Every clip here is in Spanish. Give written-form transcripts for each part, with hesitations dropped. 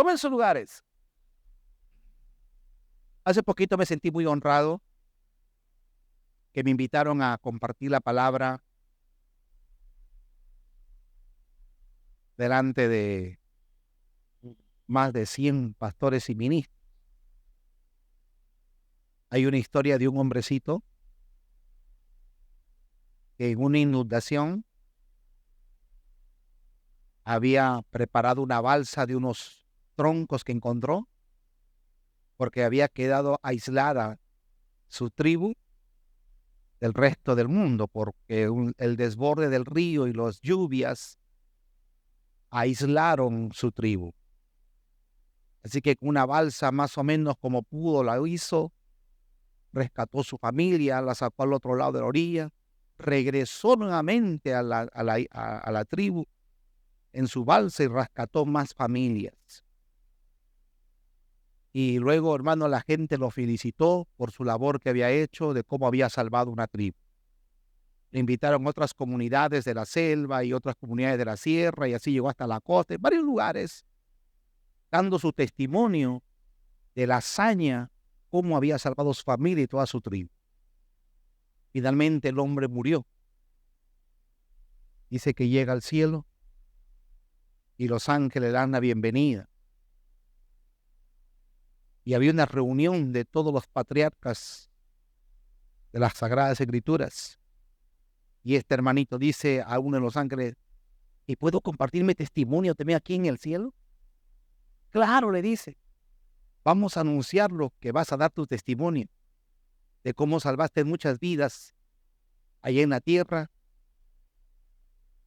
Tomen sus lugares. Hace poquito me sentí muy honrado que me invitaron a compartir la palabra delante de más de 100 pastores y ministros. Hay una historia de un hombrecito que en una inundación había preparado una balsa de unos troncos que encontró porque había quedado aislada su tribu del resto del mundo, porque el desborde del río y las lluvias aislaron su tribu. Así que con una balsa más o menos como pudo la hizo, rescató su familia, la sacó al otro lado de la orilla, regresó nuevamente a la tribu en su balsa y rescató más familias. Y luego, hermano, la gente lo felicitó por su labor que había hecho, de cómo había salvado una tribu. Le invitaron otras comunidades de la selva y otras comunidades de la sierra, y así llegó hasta la costa, en varios lugares, dando su testimonio de la hazaña, cómo había salvado su familia y toda su tribu. Finalmente el hombre murió. Dice que llega al cielo y los ángeles le dan la bienvenida. Y había una reunión de todos los patriarcas de las Sagradas Escrituras. Y este hermanito dice a uno de los ángeles: ¿y puedo compartir mi testimonio también aquí en el cielo? Claro, le dice. Vamos a anunciar lo que vas a dar tu testimonio de cómo salvaste muchas vidas allá en la tierra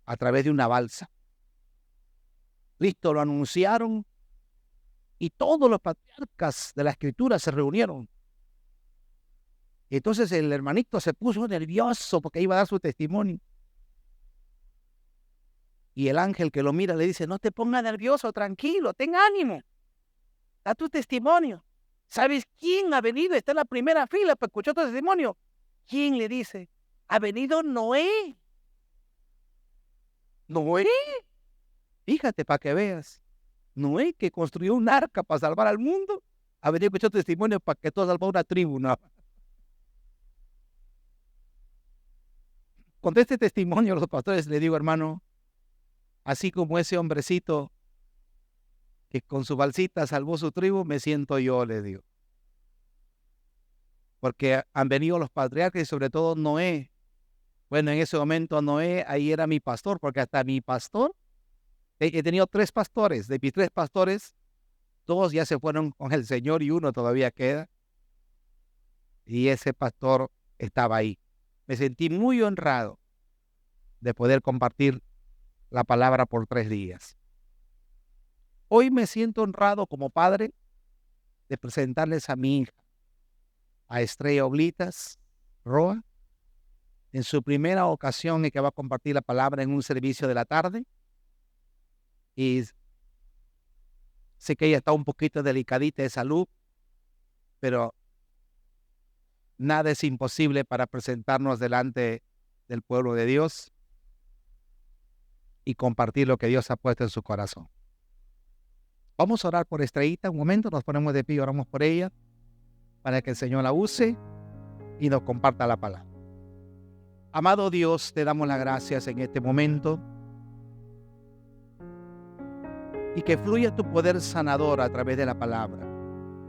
a través de una balsa. Listo, lo anunciaron y todos los patriarcas de la Escritura se reunieron. Y entonces el hermanito se puso nervioso porque iba a dar su testimonio. Y el ángel que lo mira le dice: no te pongas nervioso, tranquilo, ten ánimo. Da tu testimonio. ¿Sabes quién ha venido? Está en la primera fila para escuchar tu testimonio. ¿Quién? Le dice. Ha venido Noé. ¿Noé? Fíjate para que veas. Noé, que construyó un arca para salvar al mundo, ha venido a escuchar tu testimonio para que todo salva una tribu. No. Con este testimonio los pastores le digo: hermano, así como ese hombrecito que con su balsita salvó su tribu, me siento yo, le digo. Porque han venido los patriarcas y sobre todo Noé. Bueno, en ese momento Noé ahí era mi pastor, porque hasta mi pastor, he tenido 3 pastores. De mis 3 pastores, 2 ya se fueron con el Señor y uno todavía queda. Y ese pastor estaba ahí. Me sentí muy honrado de poder compartir la palabra por 3 días. Hoy me siento honrado como padre de presentarles a mi hija, a Estrella Oblitas Roa, en su primera ocasión en que va a compartir la palabra en un servicio de la tarde. Y sé que ella está un poquito delicadita de salud, pero nada es imposible para presentarnos delante del pueblo de Dios y compartir lo que Dios ha puesto en su corazón. Vamos a orar por Estrellita un momento, nos ponemos de pie y oramos por ella para que el Señor la use y nos comparta la palabra. Amado Dios, te damos las gracias en este momento y que fluya tu poder sanador a través de la palabra,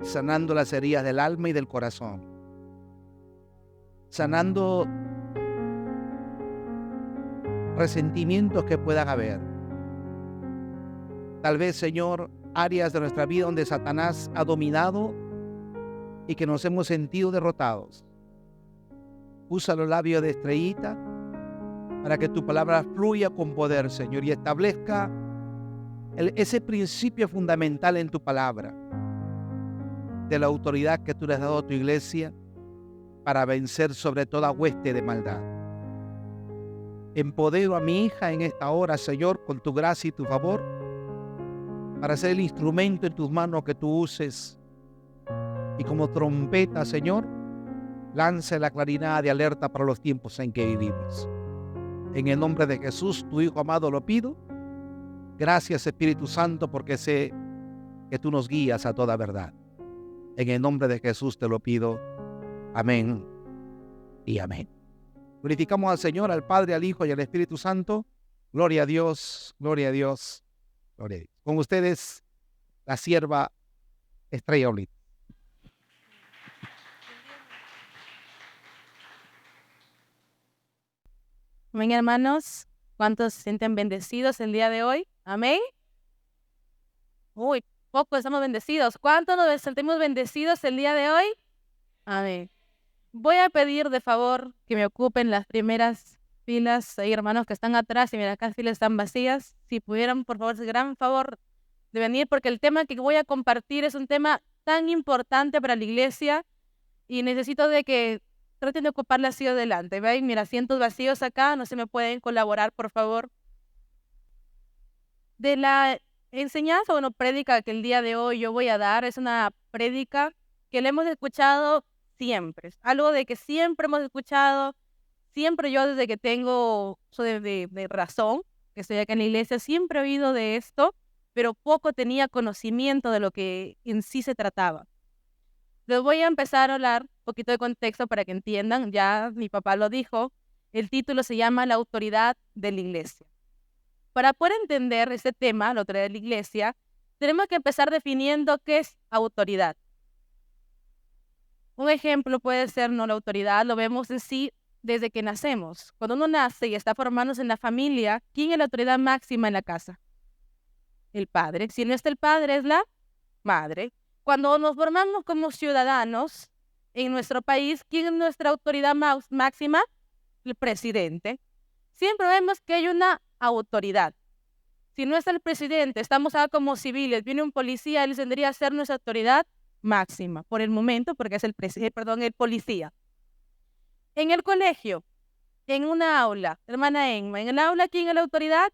sanando las heridas del alma y del corazón, sanando resentimientos que puedan haber. Tal vez, Señor, áreas de nuestra vida donde Satanás ha dominado y que nos hemos sentido derrotados. Usa los labios de Estrellita para que tu palabra fluya con poder, Señor, y establezca ese principio fundamental en tu palabra, de la autoridad que tú le has dado a tu iglesia para vencer sobre toda hueste de maldad. Empodero a mi hija en esta hora, Señor, con tu gracia y tu favor, para ser el instrumento en tus manos que tú uses. Y como trompeta, Señor, lance la claridad de alerta para los tiempos en que vivimos. En el nombre de Jesús, tu Hijo amado, lo pido. Gracias, Espíritu Santo, porque sé que tú nos guías a toda verdad. En el nombre de Jesús te lo pido. Amén y amén. Glorificamos al Señor, al Padre, al Hijo y al Espíritu Santo. Gloria a Dios, gloria a Dios, gloria a Dios. Con ustedes, la sierva Estrella Olid. Amén, hermanos. ¿Cuántos se sienten bendecidos el día de hoy? Amén. Uy, pocos estamos bendecidos. ¿Cuántos nos sentimos bendecidos el día de hoy? Amén. Voy a pedir de favor que me ocupen las primeras filas. Hay hermanos que están atrás y mira, acá las filas están vacías. Si pudieran, por favor, ese gran favor de venir, porque el tema que voy a compartir es un tema tan importante para la iglesia y necesito de que traten de ocuparla así adelante. ¿Ven? Mira, asientos vacíos acá, no se me pueden colaborar, por favor. De la enseñanza, bueno, prédica que el día de hoy yo voy a dar, es una prédica que le hemos escuchado siempre. Es algo de que siempre hemos escuchado, siempre yo desde que tengo uso de razón, que estoy acá en la iglesia, siempre he oído de esto, pero poco tenía conocimiento de lo que en sí se trataba. Les voy a empezar a hablar un poquito de contexto para que entiendan, ya mi papá lo dijo, el título se llama La autoridad de la iglesia. Para poder entender este tema, la autoridad de la iglesia, tenemos que empezar definiendo qué es autoridad. Un ejemplo puede ser, no la autoridad, lo vemos en sí desde que nacemos. Cuando uno nace y está formándose en la familia, ¿quién es la autoridad máxima en la casa? El padre. Si no está el padre, es la madre. Cuando nos formamos como ciudadanos en nuestro país, ¿quién es nuestra autoridad máxima? El presidente. Siempre vemos que hay una autoridad. Si no está el presidente, estamos acá como civiles, viene un policía, él tendría que ser nuestra autoridad máxima, por el momento, porque es el policía. En el colegio, en una aula, hermana Emma, en el aula, ¿quién es la autoridad?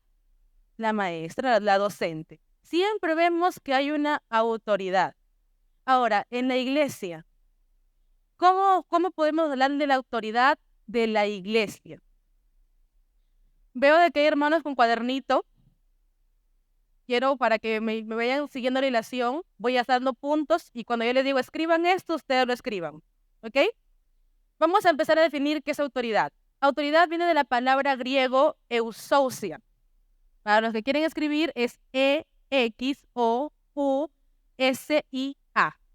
La maestra, la docente. Siempre vemos que hay una autoridad. Ahora, en la iglesia, ¿cómo podemos hablar de la autoridad de la iglesia? Veo de que hay hermanos con cuadernito. Quiero para que me vayan siguiendo la ilación, voy a estar dando puntos y cuando yo les digo escriban esto, ustedes lo escriban. ¿Ok? Vamos a empezar a definir qué es autoridad. Autoridad viene de la palabra griego eusousia. Para los que quieren escribir es E-X-O-U-S-I-A.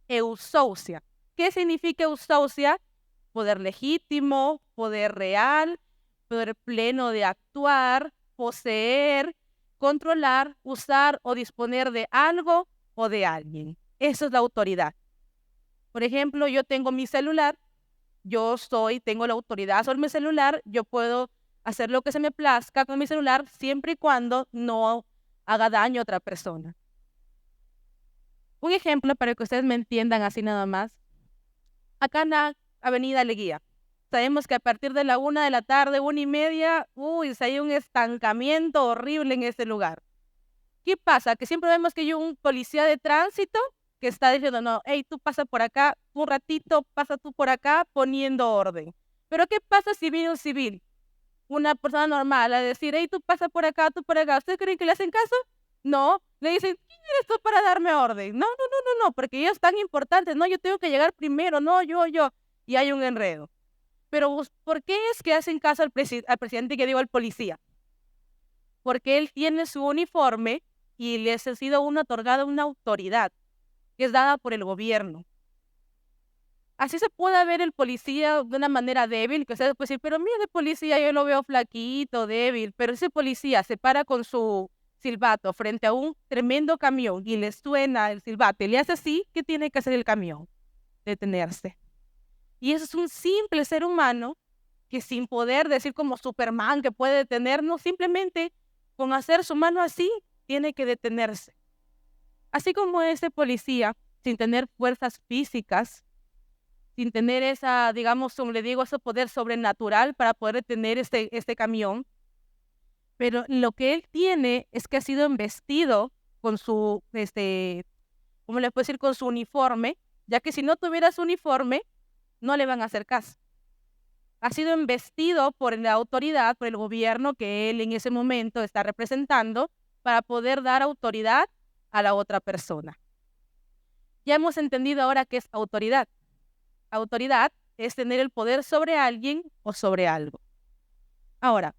Eusousia. ¿Qué significa eusousia? Poder legítimo, poder real, poder pleno de actuar, poseer, controlar, usar o disponer de algo o de alguien. Eso es la autoridad. Por ejemplo, yo tengo mi celular, tengo la autoridad sobre mi celular, yo puedo hacer lo que se me plazca con mi celular siempre y cuando no haga daño a otra persona. Un ejemplo para que ustedes me entiendan así nada más. Acá en la avenida Leguía, sabemos que a partir de la 1 de la tarde, 1:30, hay un estancamiento horrible en ese lugar. ¿Qué pasa? Que siempre vemos que hay un policía de tránsito que está diciendo, no, hey, tú pasa por acá, un ratito, pasa tú por acá, poniendo orden. Pero ¿qué pasa si viene un civil? Una persona normal a decir, hey, tú pasa por acá, tú por acá. ¿Ustedes creen que le hacen caso? No. Le dicen, ¿quién eres tú para darme orden? No, porque ellos tan importantes. No, yo tengo que llegar primero, no, yo. Y hay un enredo. Pero ¿por qué es que hacen caso al presidente, que digo al policía? Porque él tiene su uniforme y les ha sido otorgada una autoridad que es dada por el gobierno. Así se puede ver el policía de una manera débil, que ustedes pueden decir, pero mira, el policía yo lo veo flaquito, débil, pero ese policía se para con su silbato frente a un tremendo camión y le suena el silbato y le hace así, ¿qué tiene que hacer el camión? Detenerse. Y eso es un simple ser humano que sin poder decir como Superman que puede detenernos, simplemente con hacer su mano así, tiene que detenerse. Así como ese policía, sin tener fuerzas físicas, sin tener esa, digamos, como le digo, ese poder sobrenatural para poder detener este camión, pero lo que él tiene es que ha sido investido con su, ¿cómo les puedo decir? Con su uniforme, ya que si no tuviera su uniforme, no le van a hacer caso. Ha sido investido por la autoridad, por el gobierno que él en ese momento está representando, para poder dar autoridad a la otra persona. Ya hemos entendido ahora qué es autoridad. Autoridad es tener el poder sobre alguien o sobre algo. Ahora,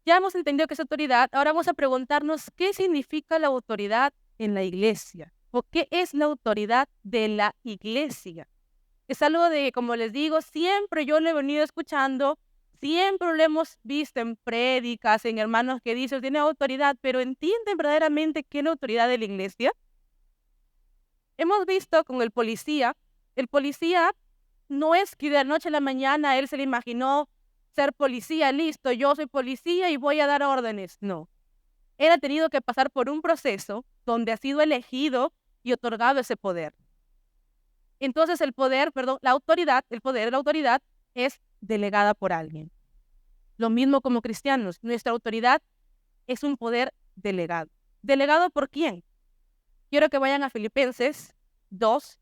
ya hemos entendido qué es autoridad. Ahora vamos a preguntarnos qué significa la autoridad en la iglesia o qué es la autoridad de la iglesia. Es algo de, como les digo, siempre yo lo he venido escuchando, siempre lo hemos visto en prédicas, en hermanos que dicen tiene autoridad, pero ¿entienden verdaderamente qué es la autoridad de la iglesia? Hemos visto con el policía no es que de la noche a la mañana él se le imaginó ser policía, listo, yo soy policía y voy a dar órdenes. No, él ha tenido que pasar por un proceso donde ha sido elegido y otorgado ese poder. Entonces la autoridad es delegada por alguien. Lo mismo como cristianos, nuestra autoridad es un poder delegado. ¿Delegado por quién? Quiero que vayan a Filipenses 2,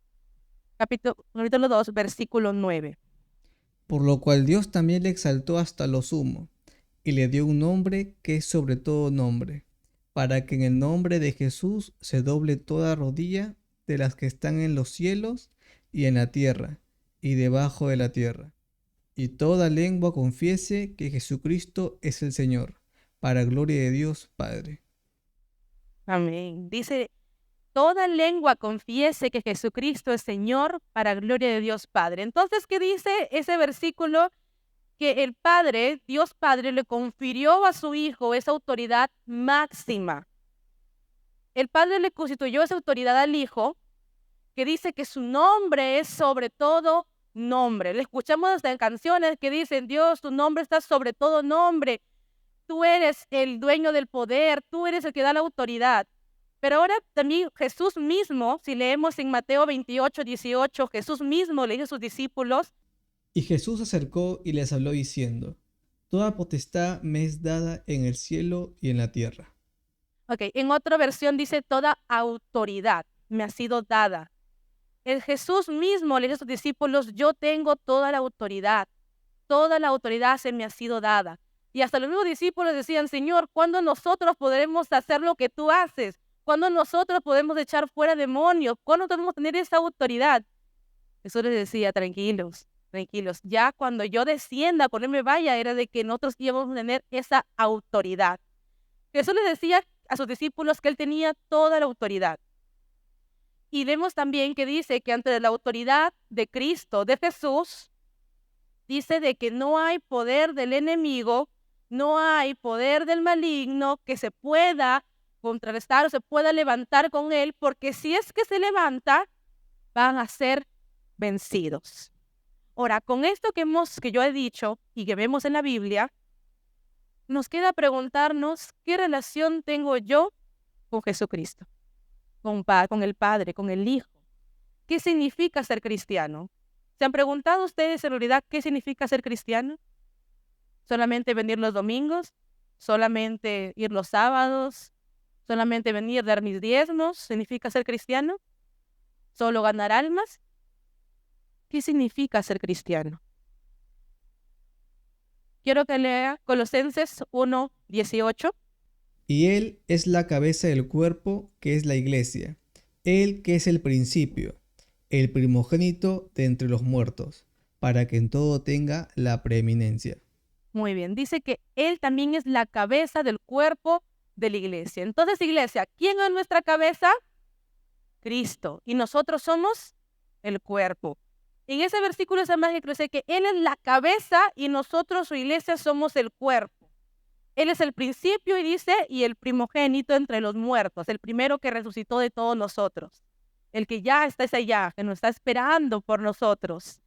capítulo 2, versículo 9. Por lo cual Dios también le exaltó hasta lo sumo, y le dio un nombre que es sobre todo nombre, para que en el nombre de Jesús se doble toda rodilla de las que están en los cielos y en la tierra y debajo de la tierra, y toda lengua confiese que Jesucristo es el Señor, para gloria de Dios Padre. Amén. Dice, toda lengua confiese que Jesucristo es Señor, para gloria de Dios Padre. Entonces, ¿qué dice ese versículo? Que el Padre, Dios Padre, le confirió a su Hijo esa autoridad máxima. El Padre le constituyó esa autoridad al Hijo, que dice que su nombre es sobre todo nombre. Le escuchamos hasta en canciones que dicen, Dios, tu nombre está sobre todo nombre. Tú eres el dueño del poder, tú eres el que da la autoridad. Pero ahora también Jesús mismo, si leemos en Mateo 28, 18, Jesús mismo le dijo a sus discípulos, Y Jesús se acercó y les habló diciendo, Toda potestad me es dada en el cielo y en la tierra. en otra versión dice, toda autoridad me ha sido dada. El Jesús mismo le dijo a sus discípulos, yo tengo toda la autoridad se me ha sido dada. Y hasta los mismos discípulos decían, Señor, ¿cuándo nosotros podremos hacer lo que tú haces? ¿Cuándo nosotros podemos echar fuera demonios? ¿Cuándo podemos tener esa autoridad? Jesús les decía, tranquilos, ya cuando yo descienda, cuando Él me vaya, era de que nosotros íbamos a tener esa autoridad. Jesús les decía a sus discípulos que Él tenía toda la autoridad. Y vemos también que dice que ante la autoridad de Cristo, de Jesús, dice de que no hay poder del enemigo, no hay poder del maligno que se pueda contrarrestar o se pueda levantar con Él, porque si es que se levanta, van a ser vencidos. Ahora, con esto que yo he dicho y que vemos en la Biblia, nos queda preguntarnos qué relación tengo yo con Jesucristo, con el Padre, con el Hijo. ¿Qué significa ser cristiano? ¿Se han preguntado ustedes en realidad qué significa ser cristiano? ¿Solamente venir los domingos? ¿Solamente ir los sábados? ¿Solamente venir a dar mis diezmos? ¿Significa ser cristiano? ¿Solo ganar almas? ¿Qué significa ser cristiano? Quiero que lea Colosenses 1:18. Y Él es la cabeza del cuerpo, que es la iglesia. Él que es el principio, el primogénito de entre los muertos, para que en todo tenga la preeminencia. Muy bien, dice que Él también es la cabeza del cuerpo de la iglesia. Entonces, iglesia, ¿quién es nuestra cabeza? Cristo. Y nosotros somos el cuerpo. En ese versículo es más que dice que Él es la cabeza y nosotros, su iglesia, somos el cuerpo. Él es el principio y dice, y el primogénito entre los muertos, el primero que resucitó de todos nosotros. El que ya está allá, que nos está esperando por nosotros.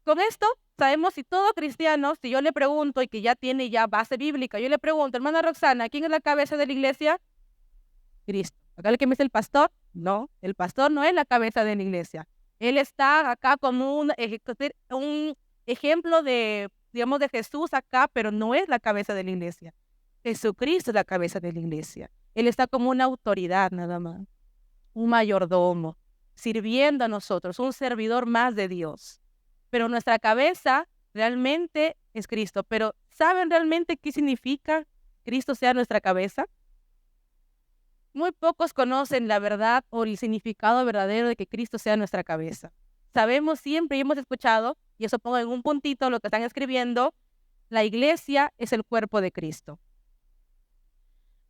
Con esto sabemos si todo cristiano, si yo le pregunto y que ya tiene base bíblica, yo le pregunto, hermana Roxana, ¿quién es la cabeza de la iglesia? Cristo. ¿Acá el que me dice el pastor? No, el pastor no es la cabeza de la iglesia. Él está acá como un ejemplo de, digamos, de Jesús acá, pero no es la cabeza de la iglesia. Jesucristo es la cabeza de la iglesia. Él está como una autoridad nada más, un mayordomo, sirviendo a nosotros, un servidor más de Dios. Pero nuestra cabeza realmente es Cristo. Pero ¿saben realmente qué significa Cristo sea nuestra cabeza? Muy pocos conocen la verdad o el significado verdadero de que Cristo sea nuestra cabeza. Sabemos siempre y hemos escuchado, y eso pongo en un puntito lo que están escribiendo, la iglesia es el cuerpo de Cristo.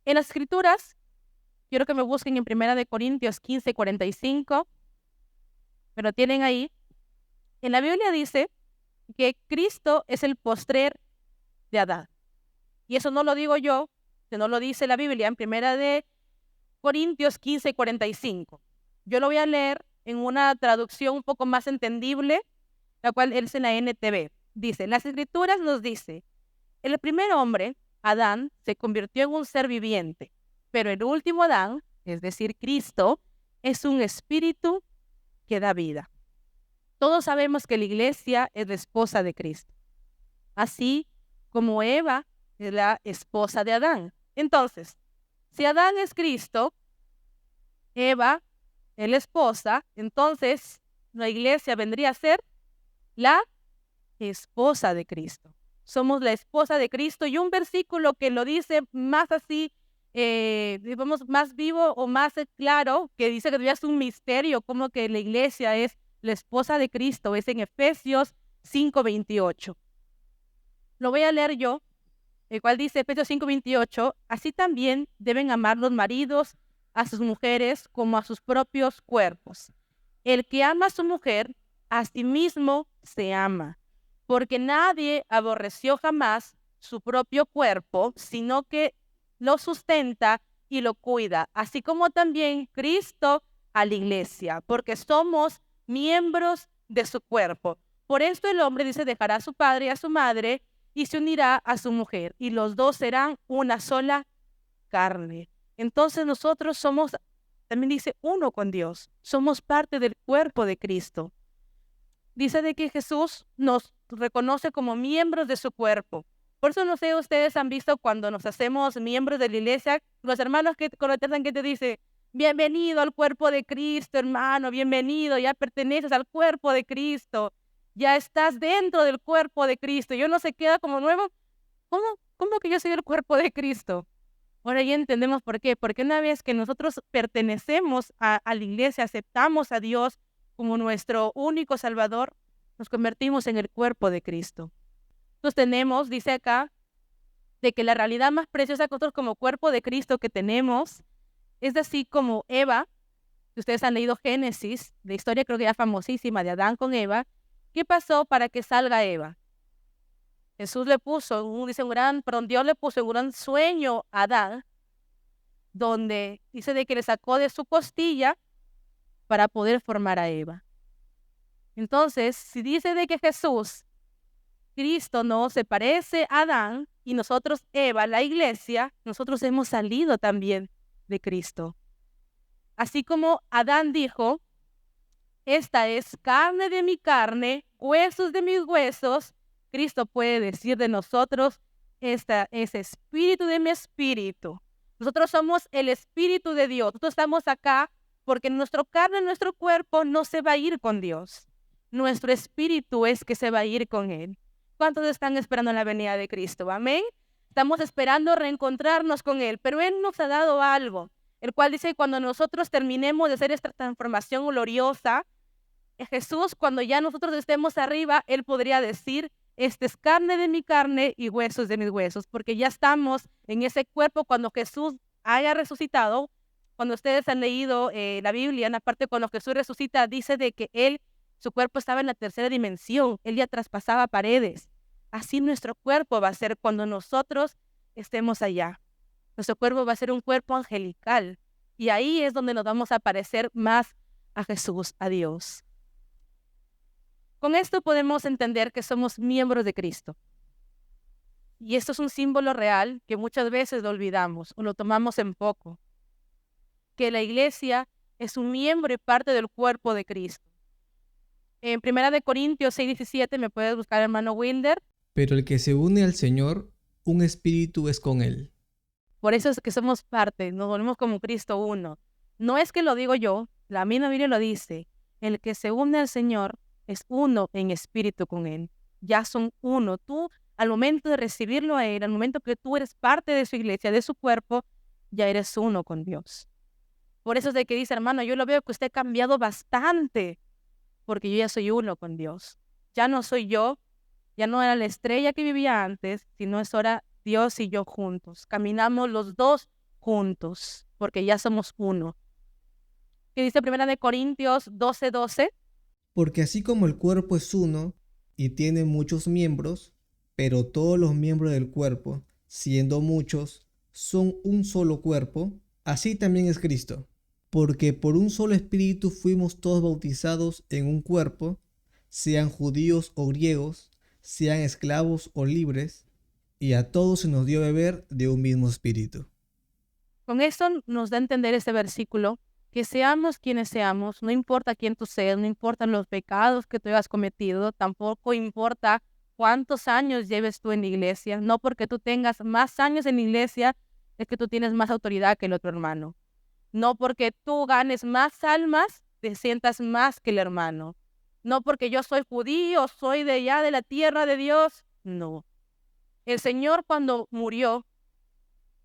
En las Escrituras, quiero que me busquen en 1 Corintios 15:45, me lo tienen ahí. En la Biblia dice que Cristo es el postrer de Adán. Y eso no lo digo yo, sino lo dice la Biblia en 1 Corintios 15:45. Yo lo voy a leer en una traducción un poco más entendible, la cual es en la NTV. Dice, las Escrituras nos dice, el primer hombre, Adán, se convirtió en un ser viviente, pero el último Adán, es decir, Cristo, es un espíritu que da vida. Todos sabemos que la iglesia es la esposa de Cristo, así como Eva es la esposa de Adán. Entonces, si Adán es Cristo, Eva es la esposa, entonces la iglesia vendría a ser la esposa de Cristo. Somos la esposa de Cristo, y un versículo que lo dice más así, digamos, más vivo o más claro, que dice que todavía es un misterio, como que la iglesia es la esposa de Cristo, es en Efesios 5:28. Lo voy a leer yo, el cual dice Efesios 5:28, así también deben amar los maridos a sus mujeres como a sus propios cuerpos. El que ama a su mujer, a sí mismo se ama, porque nadie aborreció jamás su propio cuerpo, sino que lo sustenta y lo cuida, así como también Cristo a la iglesia, porque somos miembros de su cuerpo. Por esto el hombre dice, dejará a su padre y a su madre y se unirá a su mujer, y los dos serán una sola carne. Entonces nosotros somos, también dice, uno con Dios. Somos parte del cuerpo de Cristo. Dice de que Jesús nos reconoce como miembros de su cuerpo. Por eso no sé, ustedes han visto cuando nos hacemos miembros de la iglesia, los hermanos que conocen que te dicen, bienvenido al cuerpo de Cristo, hermano, bienvenido, ya perteneces al cuerpo de Cristo, ya estás dentro del cuerpo de Cristo. Y uno se queda como nuevo, ¿cómo que yo soy el cuerpo de Cristo? Ahora ya entendemos por qué. Porque una vez que nosotros pertenecemos a la iglesia, aceptamos a Dios como nuestro único Salvador, nos convertimos en el cuerpo de Cristo. Entonces tenemos, dice acá, de que la realidad más preciosa que nosotros como cuerpo de Cristo que tenemos, es así como Eva, si ustedes han leído Génesis, la historia creo que ya famosísima de Adán con Eva, ¿qué pasó para que salga Eva? Jesús le puso, Dios le puso un gran sueño a Adán, donde dice de que le sacó de su costilla para poder formar a Eva. Entonces, si dice de que Cristo no se parece a Adán, y nosotros, Eva, la iglesia, nosotros hemos salido también de Cristo. Así como Adán dijo, esta es carne de mi carne, huesos de mis huesos, Cristo puede decir de nosotros, esta es espíritu de mi espíritu. Nosotros somos el espíritu de Dios. Nosotros estamos acá porque nuestro carne, nuestro cuerpo no se va a ir con Dios. Nuestro espíritu es que se va a ir con Él. ¿Cuántos están esperando la venida de Cristo? Amén. Estamos esperando reencontrarnos con Él, pero Él nos ha dado algo, el cual dice que cuando nosotros terminemos de hacer esta transformación gloriosa, Jesús, cuando ya nosotros estemos arriba, Él podría decir, esta es carne de mi carne y huesos de mis huesos, porque ya estamos en ese cuerpo cuando Jesús haya resucitado. Cuando ustedes han leído la Biblia, en la parte cuando Jesús resucita, dice de que su cuerpo estaba en la tercera dimensión, Él ya traspasaba paredes. Así nuestro cuerpo va a ser cuando nosotros estemos allá. Nuestro cuerpo va a ser un cuerpo angelical, y ahí es donde nos vamos a parecer más a Jesús, a Dios. Con esto podemos entender que somos miembros de Cristo. Y esto es un símbolo real que muchas veces lo olvidamos o lo tomamos en poco. Que la iglesia es un miembro y parte del cuerpo de Cristo. En 1 Corintios 6:17, me puedes buscar, hermano Wilder. Pero el que se une al Señor, un espíritu es con Él. Por eso es que somos parte, nos volvemos como Cristo uno. No es que lo digo yo, la misma Biblia lo dice. El que se une al Señor es uno en espíritu con Él. Ya son uno. Tú, al momento de recibirlo a Él, al momento que tú eres parte de su iglesia, de su cuerpo, ya eres uno con Dios. Por eso es de que dice, hermano, yo lo veo que usted ha cambiado bastante, porque yo ya soy uno con Dios. Ya no soy yo, ya no era la estrella que vivía antes, sino es ahora Dios y yo juntos. Caminamos los dos juntos, porque ya somos uno. ¿Qué dice 1 Corintios 12:12? Porque así como el cuerpo es uno y tiene muchos miembros, pero todos los miembros del cuerpo, siendo muchos, son un solo cuerpo, así también es Cristo. Porque por un solo espíritu fuimos todos bautizados en un cuerpo, sean judíos o griegos, sean esclavos o libres, y a todos se nos dio beber de un mismo espíritu. Con esto nos da a entender este versículo, que seamos quienes seamos, no importa quién tú seas, no importan los pecados que tú hayas cometido, tampoco importa cuántos años lleves tú en la iglesia, no porque tú tengas más años en la iglesia, es que tú tienes más autoridad que el otro hermano. No porque tú ganes más almas, te sientas más que el hermano. No porque yo soy judío, soy de allá de la tierra de Dios. No. El Señor cuando murió,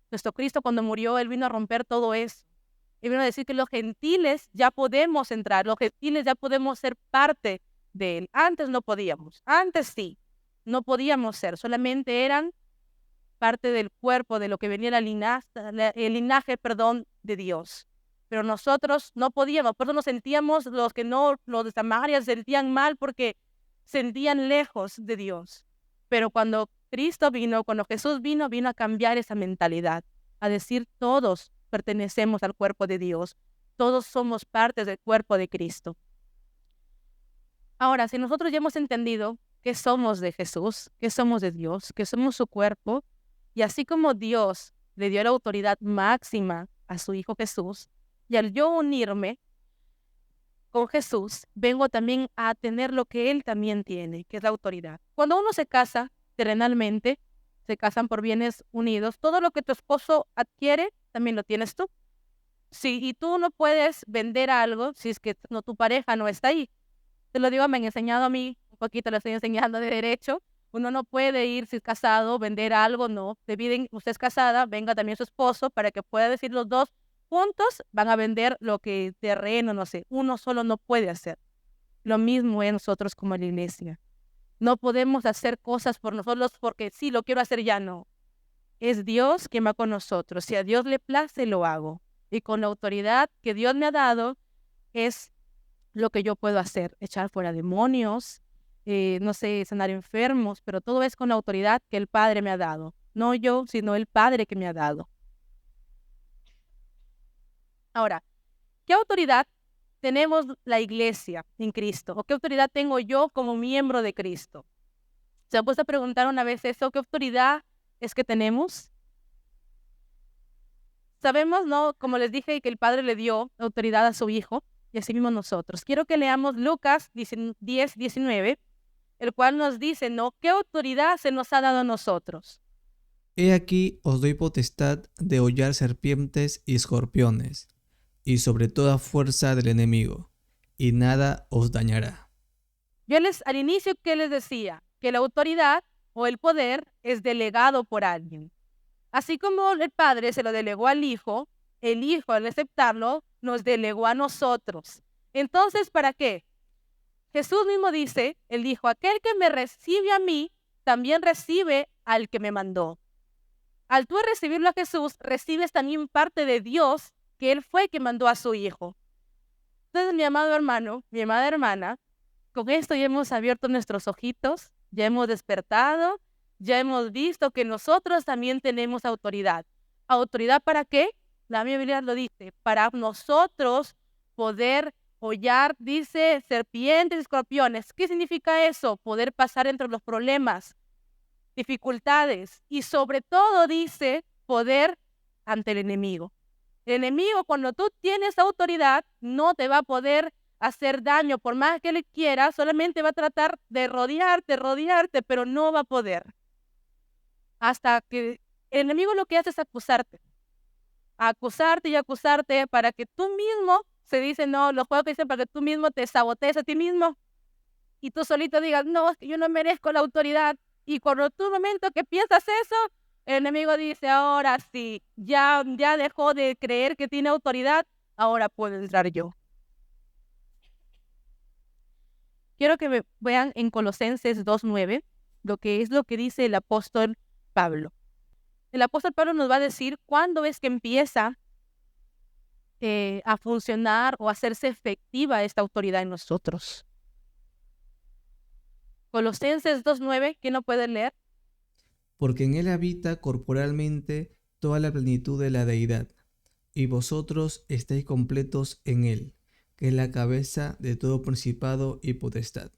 nuestro Cristo cuando murió, Él vino a romper todo eso. Él vino a decir que los gentiles ya podemos entrar, los gentiles ya podemos ser parte de Él. Antes no podíamos, antes sí, no podíamos ser, solamente eran parte del cuerpo, de lo que venía el linaje, de Dios. Pero nosotros no podíamos, por eso nos sentíamos, los de Samaria se sentían mal porque sentían lejos de Dios. Pero cuando Cristo vino, cuando Jesús vino a cambiar esa mentalidad, a decir todos pertenecemos al cuerpo de Dios, todos somos parte del cuerpo de Cristo. Ahora, si nosotros ya hemos entendido que somos de Jesús, que somos de Dios, que somos su cuerpo, y así como Dios le dio la autoridad máxima a su Hijo Jesús, y al yo unirme con Jesús, vengo también a tener lo que Él también tiene, que es la autoridad. Cuando uno se casa terrenalmente, se casan por bienes unidos, todo lo que tu esposo adquiere, también lo tienes tú. Y tú no puedes vender algo si es que tu pareja no está ahí. Te lo digo, me han enseñado a mí, un poquito lo estoy enseñando de derecho. Uno no puede ir si es casado, vender algo, no. Te piden, usted es casada, venga también su esposo para que pueda decir los dos juntos, van a vender lo que terreno, no sé. Uno solo no puede hacer. Lo mismo es nosotros como la iglesia. No podemos hacer cosas por nosotros porque sí, lo quiero hacer ya, no. Es Dios quien va con nosotros. Si a Dios le place, lo hago. Y con la autoridad que Dios me ha dado, es lo que yo puedo hacer. Echar fuera demonios, no sé, sanar enfermos, pero todo es con la autoridad que el Padre me ha dado. No yo, sino el Padre que me ha dado. Ahora, ¿qué autoridad tenemos la iglesia en Cristo? ¿O qué autoridad tengo yo como miembro de Cristo? ¿Se han puesto a preguntar una vez eso? ¿Qué autoridad es que tenemos? Sabemos, ¿no? Como les dije, que el Padre le dio autoridad a su Hijo y así mismo nosotros. Quiero que leamos Lucas 10:19, el cual nos dice, ¿no? ¿Qué autoridad se nos ha dado a nosotros? He aquí os doy potestad de hollar serpientes y escorpiones, y sobre toda fuerza del enemigo, y nada os dañará. Yo al inicio, ¿qué les decía? Que la autoridad o el poder es delegado por alguien. Así como el Padre se lo delegó al Hijo, el Hijo al aceptarlo nos delegó a nosotros. Entonces, ¿para qué? Jesús mismo dice, Él dijo, aquel que me recibe a mí, también recibe al que me mandó. Al tú recibirlo a Jesús, recibes también parte de Dios, que Él fue quien mandó a su Hijo. Entonces, mi amado hermano, mi amada hermana, con esto ya hemos abierto nuestros ojitos, ya hemos despertado, ya hemos visto que nosotros también tenemos autoridad. ¿Autoridad para qué? La Biblia lo dice, para nosotros poder hollar, dice, serpientes y escorpiones. ¿Qué significa eso? Poder pasar entre los problemas, dificultades y sobre todo, dice, poder ante el enemigo. El enemigo, cuando tú tienes autoridad, no te va a poder hacer daño, por más que le quiera, solamente va a tratar de rodearte, pero no va a poder. Hasta que el enemigo lo que hace es acusarte y acusarte para que tú mismo, se dice, no, los juegos que dicen para que tú mismo te sabotees a ti mismo y tú solito digas, no, es que yo no merezco la autoridad. Y cuando tú un momento que piensas eso, el enemigo dice, ahora sí, ya dejó de creer que tiene autoridad, ahora puedo entrar yo. Quiero que me vean en Colosenses 2:9 lo que dice el apóstol Pablo. El apóstol Pablo nos va a decir cuándo es que empieza a funcionar o a hacerse efectiva esta autoridad en nosotros. Colosenses 2:9, ¿quién no puede leer? Porque en él habita corporalmente toda la plenitud de la deidad, y vosotros estáis completos en él, que es la cabeza de todo principado y potestad.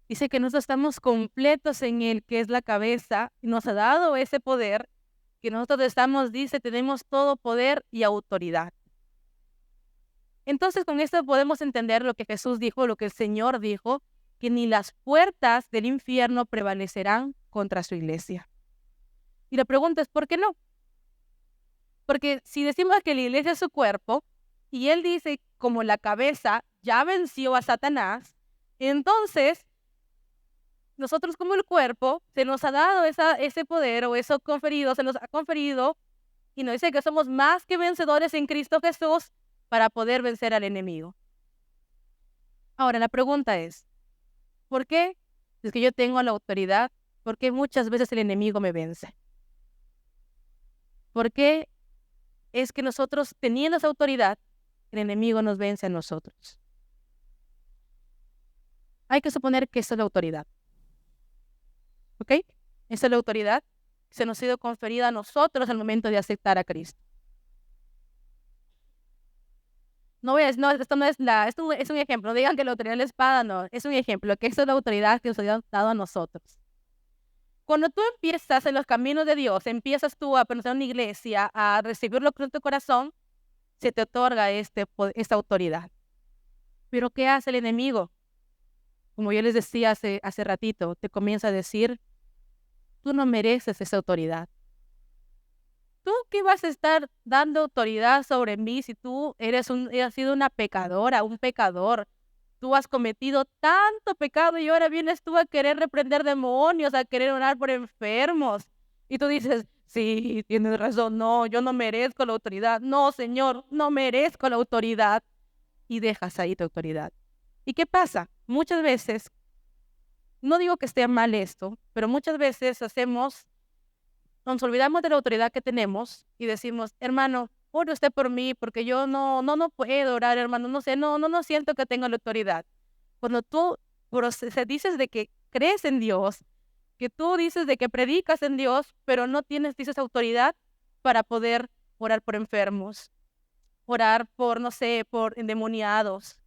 Dice que nosotros estamos completos en él, que es la cabeza, y nos ha dado ese poder, que nosotros estamos, dice, tenemos todo poder y autoridad. Entonces con esto podemos entender lo que Jesús dijo, lo que el Señor dijo, que ni las puertas del infierno prevalecerán contra su iglesia. Y la pregunta es, ¿por qué no? Porque si decimos que la iglesia es su cuerpo, y él dice, como la cabeza ya venció a Satanás, entonces nosotros como el cuerpo se nos ha dado ese poder o eso conferido, se nos ha conferido, y nos dice que somos más que vencedores en Cristo Jesús para poder vencer al enemigo. Ahora, la pregunta es, ¿por qué? Es que yo tengo la autoridad, ¿por qué muchas veces el enemigo me vence? ¿Por qué es que nosotros, teniendo esa autoridad, el enemigo nos vence a nosotros? Hay que suponer que esa es la autoridad. ¿Ok? Esa es la autoridad que se nos ha sido conferida a nosotros al momento de aceptar a Cristo. Esto es un ejemplo. No digan que la autoridad de la espada, no. Es un ejemplo, que esa es la autoridad que nos ha dado a nosotros. Cuando tú empiezas en los caminos de Dios, empiezas tú a pertenecer a una iglesia, a recibirlo con tu corazón, se te otorga esta autoridad. Pero ¿qué hace el enemigo? Como yo les decía hace ratito, te comienza a decir, tú no mereces esa autoridad. ¿Tú qué vas a estar dando autoridad sobre mí si tú has sido una pecadora, un pecador? Tú has cometido tanto pecado y ahora vienes tú a querer reprender demonios, a querer orar por enfermos. Y tú dices, sí, tienes razón, no, yo no merezco la autoridad. No, Señor, no merezco la autoridad. Y dejas ahí tu autoridad. ¿Y qué pasa? Muchas veces, no digo que esté mal esto, pero muchas veces nos olvidamos de la autoridad que tenemos y decimos, hermano, ore usted por mí porque yo no puedo orar, hermano, no sé, no siento que tenga la autoridad. Cuando tú dices de que crees en Dios, que tú dices de que predicas en Dios, pero no dices autoridad para poder orar por enfermos, orar por, no sé, por endemoniados.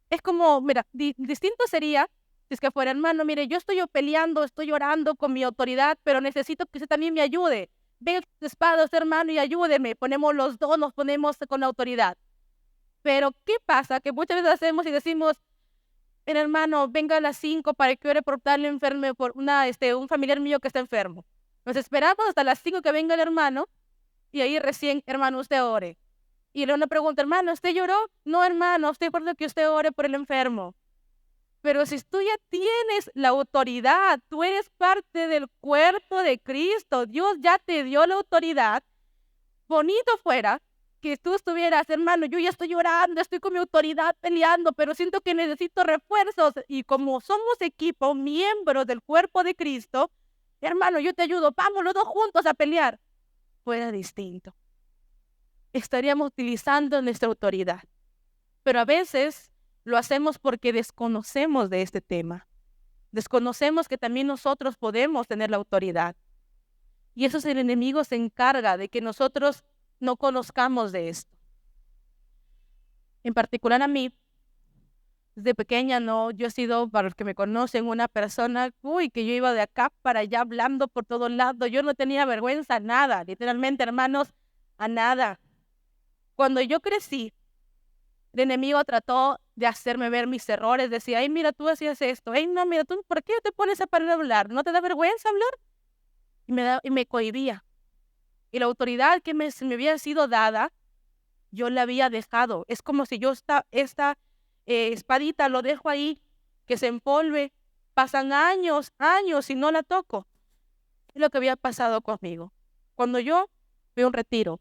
Es como, mira, distinto sería si es que fuera, hermano, mire, yo estoy peleando, estoy orando con mi autoridad, pero necesito que usted también me ayude. Ven tu espada, hermano, y ayúdeme. Ponemos los dos, nos ponemos con la autoridad. Pero, ¿qué pasa? Que muchas veces hacemos y decimos, mira, hermano, venga a las 5 para que ore por tal enfermo, por un familiar mío que está enfermo. Nos esperamos hasta las 5 que venga el hermano, y ahí recién, hermano, usted ore. Y le una pregunta, hermano, ¿usted lloró? No, hermano, estoy por que usted ore por el enfermo. Pero si tú ya tienes la autoridad, tú eres parte del cuerpo de Cristo, Dios ya te dio la autoridad, bonito fuera que tú estuvieras, hermano, yo ya estoy llorando, estoy con mi autoridad peleando, pero siento que necesito refuerzos. Y como somos equipo, miembros del cuerpo de Cristo, hermano, yo te ayudo, vamos los dos juntos a pelear. Fuera distinto. Estaríamos utilizando nuestra autoridad. Pero a veces lo hacemos porque desconocemos de este tema. Desconocemos que también nosotros podemos tener la autoridad. Y eso es el enemigo se encarga de que nosotros no conozcamos de esto. En particular a mí, desde pequeña, yo he sido, para los que me conocen, una persona, que yo iba de acá para allá hablando por todos lados. Yo no tenía vergüenza a nada, literalmente, hermanos, a nada. Cuando yo crecí, el enemigo trató de hacerme ver mis errores. Decía, ay, mira, tú hacías esto. Ay, no, mira, tú, ¿por qué te pones a parar de hablar? ¿No te da vergüenza hablar? Y me cohibía. Y la autoridad que me había sido dada, yo la había dejado. Es como si yo esta espadita lo dejo ahí, que se empolve. Pasan años y no la toco. Es lo que había pasado conmigo. Cuando yo fui a un retiro,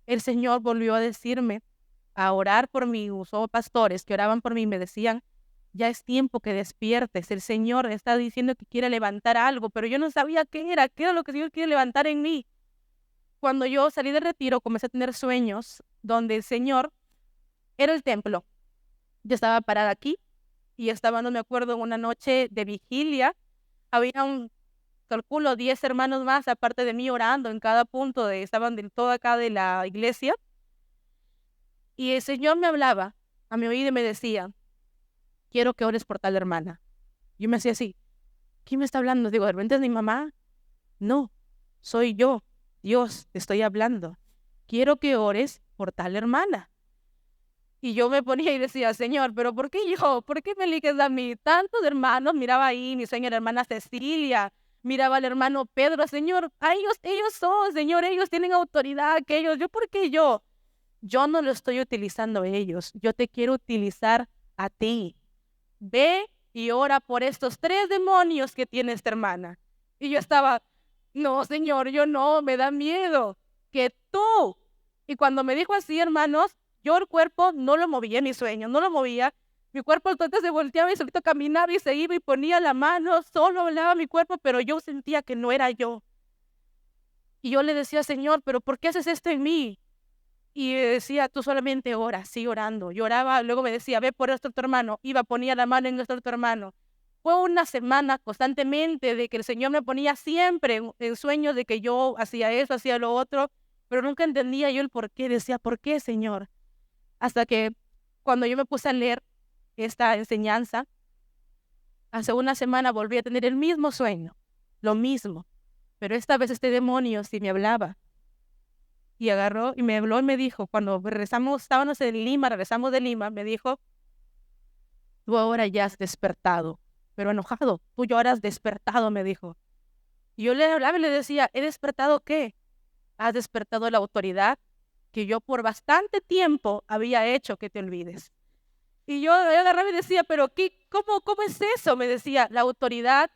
el Señor volvió a decirme, a orar por mí. Usó pastores que oraban por mí y me decían, ya es tiempo que despiertes. El Señor está diciendo que quiere levantar algo, pero yo no sabía qué era lo que el Señor quiere levantar en mí. Cuando yo salí del retiro, comencé a tener sueños donde el Señor era el templo. Yo estaba parada aquí y estaba, no me acuerdo, en una noche de vigilia. Había calculo 10 hermanos más aparte de mí orando en cada punto, estaban de todo acá de la iglesia. Y el Señor me hablaba a mi oído y me decía, quiero que ores por tal hermana. Yo me hacía así, ¿quién me está hablando? Digo, ¿de repente es mi mamá? No, soy yo, Dios, te estoy hablando. Quiero que ores por tal hermana. Y yo me ponía y decía, Señor, ¿pero por qué yo? ¿Por qué me eliges a mí? Tantos hermanos, miraba ahí, mi sueño, la hermana Cecilia, miraba al hermano Pedro, Señor, a ellos son, Señor, ellos tienen autoridad, que ellos, ¿yo por qué yo? Yo no lo estoy utilizando a ellos, yo te quiero utilizar a ti. Ve y ora por estos 3 demonios que tiene esta hermana. Y yo estaba, no, Señor, yo no, me da miedo, que tú. Y cuando me dijo así, hermanos, yo el cuerpo no lo movía en mi sueño, no lo movía. Mi cuerpo entonces se volteaba y solito caminaba y se iba y ponía la mano, solo hablaba mi cuerpo, pero yo sentía que no era yo. Y yo le decía, Señor, ¿pero por qué haces esto en mí? Y decía, tú solamente ora, sigue orando. Lloraba, luego me decía, ve por esto tu hermano. Iba, ponía la mano en nuestro otro hermano. Fue una semana constantemente de que el Señor me ponía siempre en sueños de que yo hacía eso, hacía lo otro, pero nunca entendía yo el por qué. Decía, ¿por qué, Señor? Hasta que cuando yo me puse a leer esta enseñanza, hace una semana volví a tener el mismo sueño, lo mismo, pero esta vez este demonio sí me hablaba. Y agarró y me habló y me dijo, cuando regresamos de Lima, me dijo, tú ahora ya has despertado, pero enojado, tú ya ahora has despertado, me dijo. Y yo le hablaba y le decía, ¿he despertado qué? Has despertado la autoridad que yo por bastante tiempo había hecho que te olvides. Y yo agarraba y decía, pero ¿cómo es eso? Me decía, la autoridad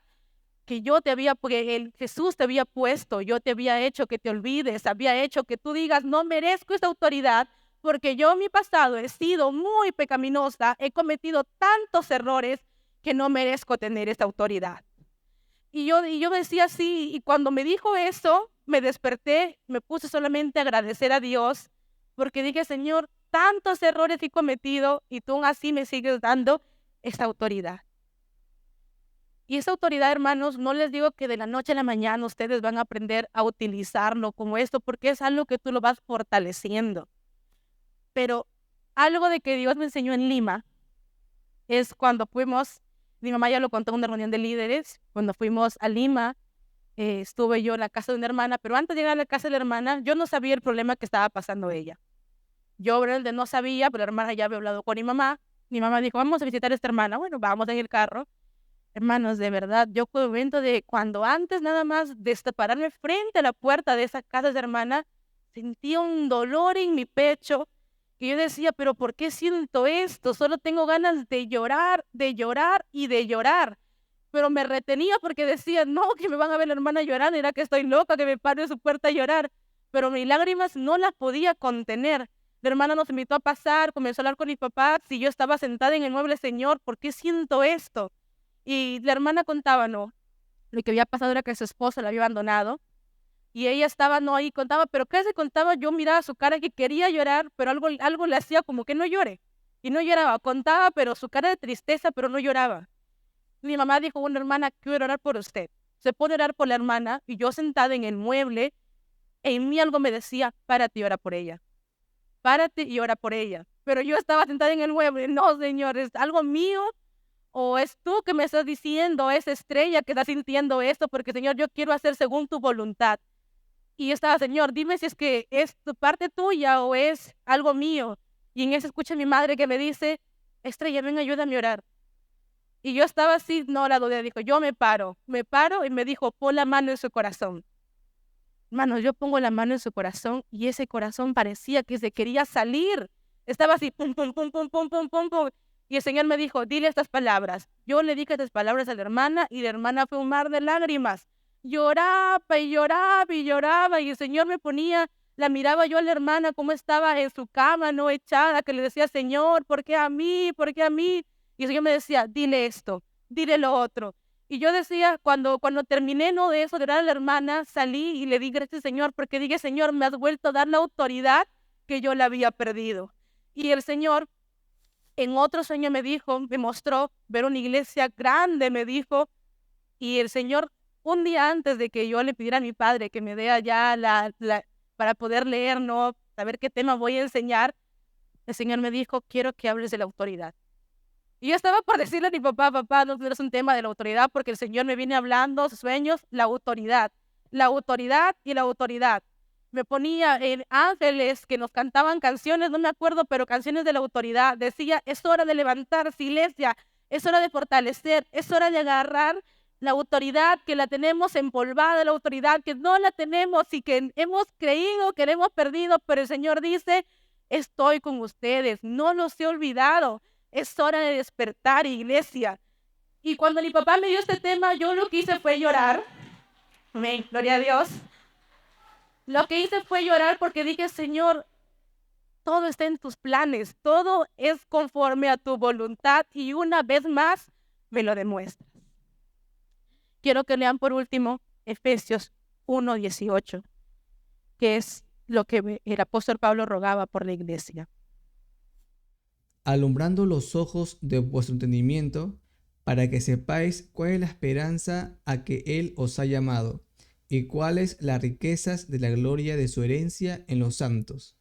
que yo te había, porque Jesús te había puesto, yo te había hecho que te olvides, había hecho que tú digas, no merezco esta autoridad, porque yo en mi pasado he sido muy pecaminosa, he cometido tantos errores que no merezco tener esta autoridad. Y yo decía así, y cuando me dijo eso, me desperté, me puse solamente a agradecer a Dios, porque dije, Señor, tantos errores he cometido y tú aún así me sigues dando esta autoridad. Y esa autoridad, hermanos, no les digo que de la noche a la mañana ustedes van a aprender a utilizarlo como esto, porque es algo que tú lo vas fortaleciendo. Pero algo de que Dios me enseñó en Lima es cuando fuimos, mi mamá ya lo contó en una reunión de líderes, cuando fuimos a Lima, estuve yo en la casa de una hermana, pero antes de llegar a la casa de la hermana, yo no sabía el problema que estaba pasando ella. Yo realmente no sabía, pero la hermana ya había hablado con mi mamá. Mi mamá dijo, vamos a visitar a esta hermana. Bueno, vamos en el carro. Hermanos, de verdad, yo comento de cuando antes nada más de pararme frente a la puerta de esa casa de hermana, sentía un dolor en mi pecho, que yo decía, pero ¿por qué siento esto? Solo tengo ganas de llorar y de llorar. Pero me retenía porque decía, no, que me van a ver la hermana llorando, era que estoy loca, que me paro en su puerta a llorar. Pero mis lágrimas no las podía contener. La hermana nos invitó a pasar, comenzó a hablar con mis papás, y yo estaba sentada en el mueble, Señor, ¿por qué siento esto? Y la hermana contaba, no, lo que había pasado era que su esposo la había abandonado y ella estaba, no, ahí contaba, pero ¿qué se contaba? Yo miraba su cara que quería llorar, pero algo le hacía como que no llore. Y no lloraba, contaba, pero su cara de tristeza, pero no lloraba. Mi mamá dijo, bueno, hermana, quiero orar por usted. Se pone a orar por la hermana y yo sentada en el mueble, en mí algo me decía, párate y ora por ella. Párate y ora por ella. Pero yo estaba sentada en el mueble, no, Señor, es algo mío. ¿O es tú que me estás diciendo, esa estrella que está sintiendo esto? Porque, Señor, yo quiero hacer según tu voluntad. Y yo estaba, Señor, dime si es que es tu parte tuya o es algo mío. Y en eso escucha mi madre que me dice, Estrella, ven, ayúdame a orar. Y yo estaba así, no, la dudé, dijo, yo me paro y me dijo, pon la mano en su corazón. Hermano, yo pongo la mano en su corazón y ese corazón parecía que se quería salir. Estaba así, pum, pum, pum, pum, pum, pum, pum, pum. Y el Señor me dijo, dile estas palabras. Yo le dije estas palabras a la hermana y la hermana fue un mar de lágrimas. Lloraba y lloraba y lloraba y el Señor me ponía La miraba yo a la hermana cómo estaba en su cama, no echada, que le decía, Señor, ¿por qué a mí? ¿Por qué a mí? Y el Señor me decía, dile esto, dile lo otro. Y yo decía, cuando terminé de eso, de orar a la hermana, salí y le di gracias, Señor, porque dije, Señor, me has vuelto a dar la autoridad que yo la había perdido. Y el Señor, en otro sueño me mostró ver una iglesia grande, me dijo, y el Señor, un día antes de que yo le pidiera a mi padre que me dé allá para poder leer, ¿no? Saber qué tema voy a enseñar, el Señor me dijo, quiero que hables de la autoridad. Y yo estaba por decirle a mi papá, no es un tema de la autoridad, porque el Señor me viene hablando, sueños, la autoridad y la autoridad. Me ponía en ángeles que nos cantaban canciones, no me acuerdo, pero canciones de la autoridad. Decía, es hora de levantarse, iglesia, es hora de fortalecer, es hora de agarrar la autoridad que la tenemos empolvada, la autoridad que no la tenemos y que hemos creído que la hemos perdido, pero el Señor dice, estoy con ustedes, no los he olvidado, es hora de despertar, iglesia. Y cuando mi papá me dio este tema, yo lo que hice fue llorar. Amén, gloria a Dios. Lo que hice fue llorar porque dije, Señor, todo está en tus planes, todo es conforme a tu voluntad y una vez más me lo demuestras. Quiero que lean por último Efesios 1:18, que es lo que el apóstol Pablo rogaba por la iglesia. Alumbrando los ojos de vuestro entendimiento, para que sepáis cuál es la esperanza a que Él os ha llamado, y cuáles las riquezas de la gloria de su herencia en los santos,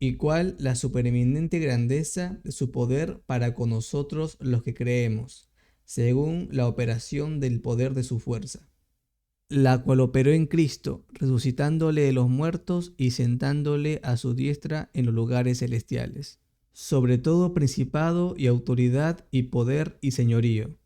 y cuál la supereminente grandeza de su poder para con nosotros los que creemos, según la operación del poder de su fuerza, la cual operó en Cristo, resucitándole de los muertos y sentándole a su diestra en los lugares celestiales, sobre todo principado y autoridad y poder y señorío,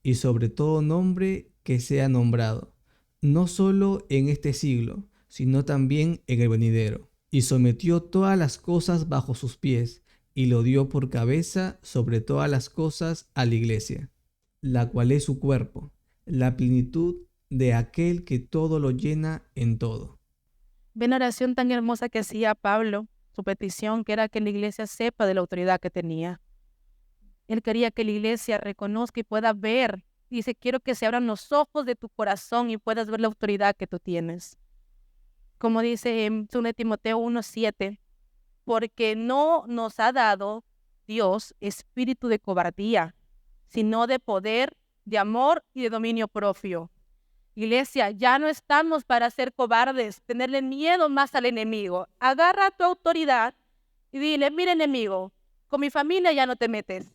y sobre todo nombre que sea nombrado, no solo en este siglo, sino también en el venidero. Y sometió todas las cosas bajo sus pies, y lo dio por cabeza sobre todas las cosas a la iglesia, la cual es su cuerpo, la plenitud de aquel que todo lo llena en todo. Ven la oración tan hermosa que hacía Pablo, su petición, que era que la iglesia sepa de la autoridad que tenía. Él quería que la iglesia reconozca y pueda ver. Dice, quiero que se abran los ojos de tu corazón y puedas ver la autoridad que tú tienes. Como dice en 2 Timoteo 1:7, porque no nos ha dado Dios espíritu de cobardía, sino de poder, de amor y de dominio propio. Iglesia, ya no estamos para ser cobardes, tenerle miedo más al enemigo. Agarra tu autoridad y dile, mira enemigo, con mi familia ya no te metes,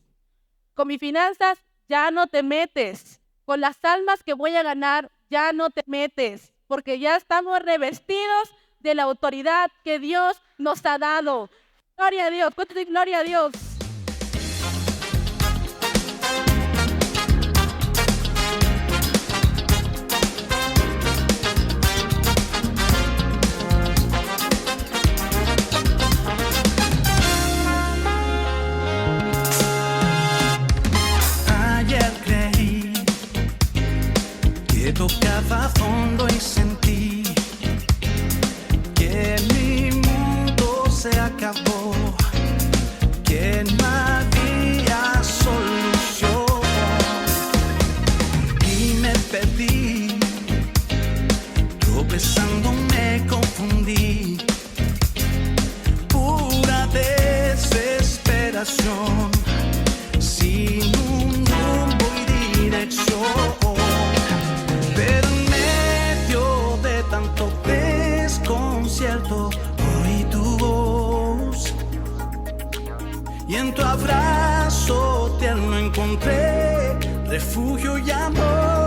con mis finanzas ya no te metes, con las almas que voy a ganar ya no te metes, porque ya estamos revestidos de la autoridad que Dios nos ha dado. Gloria a Dios, cuéntate gloria a Dios. Tocaba fondo y sentí que mi mundo se acabó, que no había solución y me perdí, tropezando me confundí, pura desesperación, sin un rumbo y dirección. Oí tu voz y en tu abrazo tierno encontré refugio y amor.